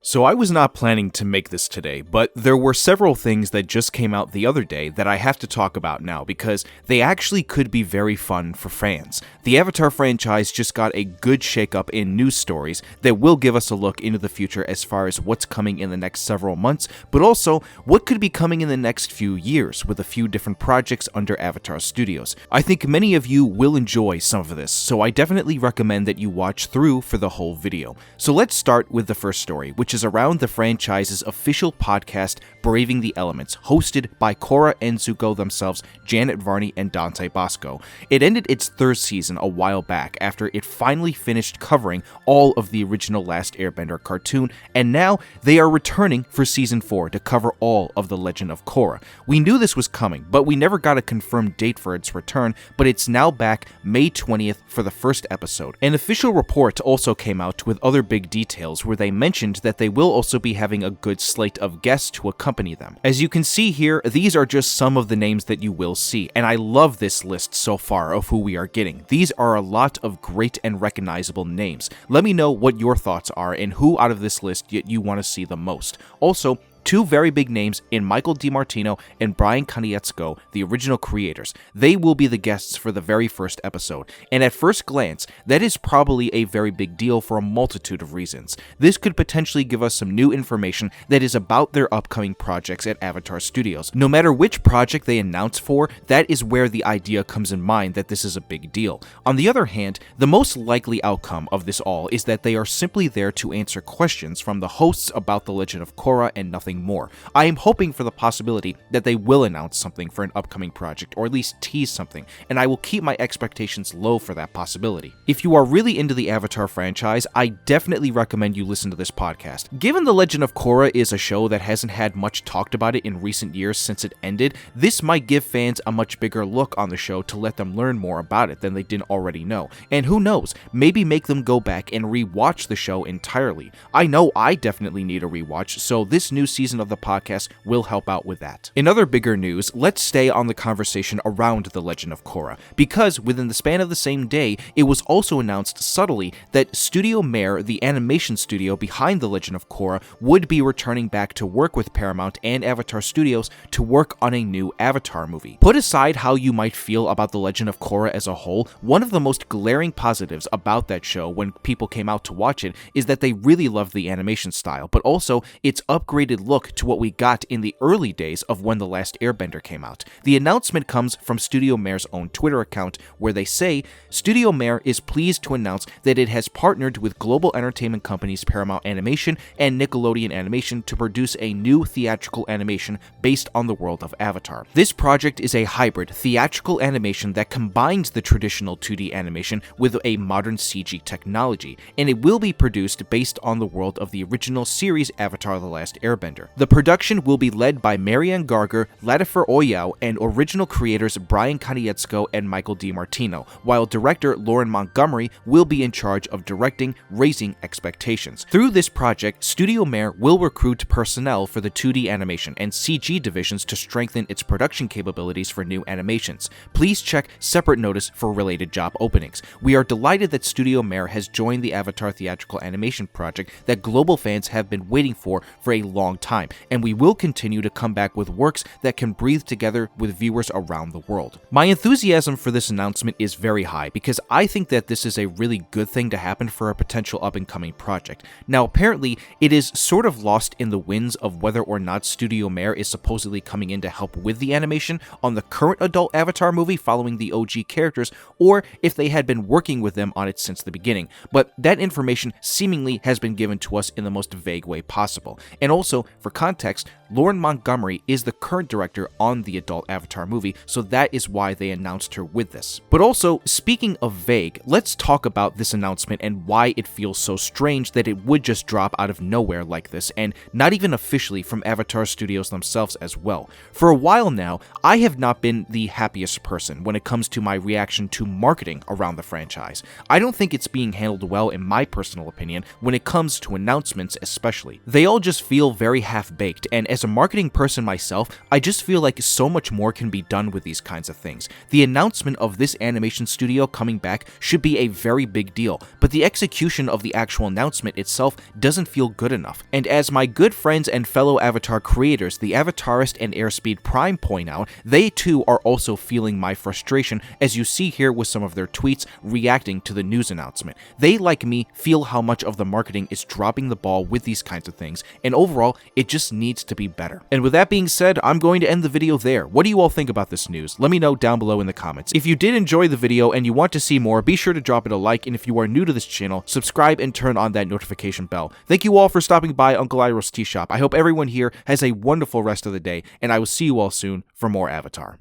So I was not planning to make this today, but there were several things that just came out the other day that I have to talk about now because they actually could be very fun for fans. The Avatar franchise just got a good shakeup in news stories that will give us a look into the future as far as what's coming in the next several months, but also what could be coming in the next few years with a few different projects under Avatar Studios. I think many of you will enjoy some of this, so I definitely recommend that you watch through for the whole video. So let's start with the first story, which is around the franchise's official podcast, Braving the Elements, hosted by Korra and Zuko themselves, Janet Varney and Dante Bosco. It ended its third season a while back after it finally finished covering all of the original Last Airbender cartoon, and now they are returning for season 4 to cover all of the Legend of Korra. We knew this was coming, but we never got a confirmed date for its return, but it's now back May 20th for the first episode. An official report also came out with other big details where they mentioned that they will also be having a good slate of guests to accompany them. As you can see here, these are just some of the names that you will see, and I love this list so far of who we are getting. These are a lot of great and recognizable names. Let me know what your thoughts are and who out of this list you want to see the most. Also, two very big names in Michael DiMartino and Brian Konietzko, the original creators. They will be the guests for the very first episode, and at first glance, that is probably a very big deal for a multitude of reasons. This could potentially give us some new information that is about their upcoming projects at Avatar Studios. No matter which project they announce for, that is where the idea comes in mind that this is a big deal. On the other hand, the most likely outcome of this all is that they are simply there to answer questions from the hosts about the Legend of Korra and nothing more. I am hoping for the possibility that they will announce something for an upcoming project, or at least tease something, and I will keep my expectations low for that possibility. If you are really into the Avatar franchise, I definitely recommend you listen to this podcast. Given the Legend of Korra is a show that hasn't had much talked about it in recent years since it ended, this might give fans a much bigger look on the show to let them learn more about it than they didn't already know. And who knows, maybe make them go back and re-watch the show entirely. I know I definitely need a rewatch, so this new season of the podcast will help out with that. In other bigger news, let's stay on the conversation around the Legend of Korra, because within the span of the same day, it was also announced subtly that Studio Mir, the animation studio behind the Legend of Korra, would be returning back to work with Paramount and Avatar Studios to work on a new Avatar movie. Put aside how you might feel about the Legend of Korra as a whole, one of the most glaring positives about that show when people came out to watch it is that they really loved the animation style, but also its upgraded look to what we got in the early days of when The Last Airbender came out. The announcement comes from Studio Mir's own Twitter account, where they say, Studio Mir is pleased to announce that it has partnered with global entertainment companies Paramount Animation and Nickelodeon Animation to produce a new theatrical animation based on the world of Avatar. This project is a hybrid theatrical animation that combines the traditional 2D animation with a modern CG technology, and it will be produced based on the world of the original series Avatar: The Last Airbender. The production will be led by Marianne Garger, Latifer Oyao, and original creators Brian Konietzko and Michael DiMartino, while director Lauren Montgomery will be in charge of directing, raising expectations. Through this project, Studio Mir will recruit personnel for the 2D animation and CG divisions to strengthen its production capabilities for new animations. Please check separate notice for related job openings. We are delighted that Studio Mir has joined the Avatar theatrical animation project that global fans have been waiting for a long time, and we will continue to come back with works that can breathe together with viewers around the world. My enthusiasm for this announcement is very high because I think that this is a really good thing to happen for a potential up-and-coming project. Now, apparently, it is sort of lost in the winds of whether or not Studio Mir is supposedly coming in to help with the animation on the current adult Avatar movie following the OG characters, or if they had been working with them on it since the beginning, but that information seemingly has been given to us in the most vague way possible. And also, for context, Lauren Montgomery is the current director on the adult Avatar movie, so that is why they announced her with this. But also, speaking of vague, let's talk about this announcement and why it feels so strange that it would just drop out of nowhere like this, and not even officially from Avatar Studios themselves as well. For a while now, I have not been the happiest person when it comes to my reaction to marketing around the franchise. I don't think it's being handled well in my personal opinion when it comes to announcements especially. They all just feel very half-baked, and as a marketing person myself, I just feel like so much more can be done with these kinds of things. The announcement of this animation studio coming back should be a very big deal, but the execution of the actual announcement itself doesn't feel good enough. And as my good friends and fellow Avatar creators, the Avatarist and Airspeed Prime, point out, they too are also feeling my frustration, as you see here with some of their tweets reacting to the news announcement. They, like me, feel how much of the marketing is dropping the ball with these kinds of things, and overall, it just needs to be better. And with that being said, I'm going to end the video there. What do you all think about this news? Let me know down below in the comments. If you did enjoy the video and you want to see more, be sure to drop it a like, and if you are new to this channel, subscribe and turn on that notification bell. Thank you all for stopping by Uncle Iroh's Tea Shop. I hope everyone here has a wonderful rest of the day, and I will see you all soon for more Avatar.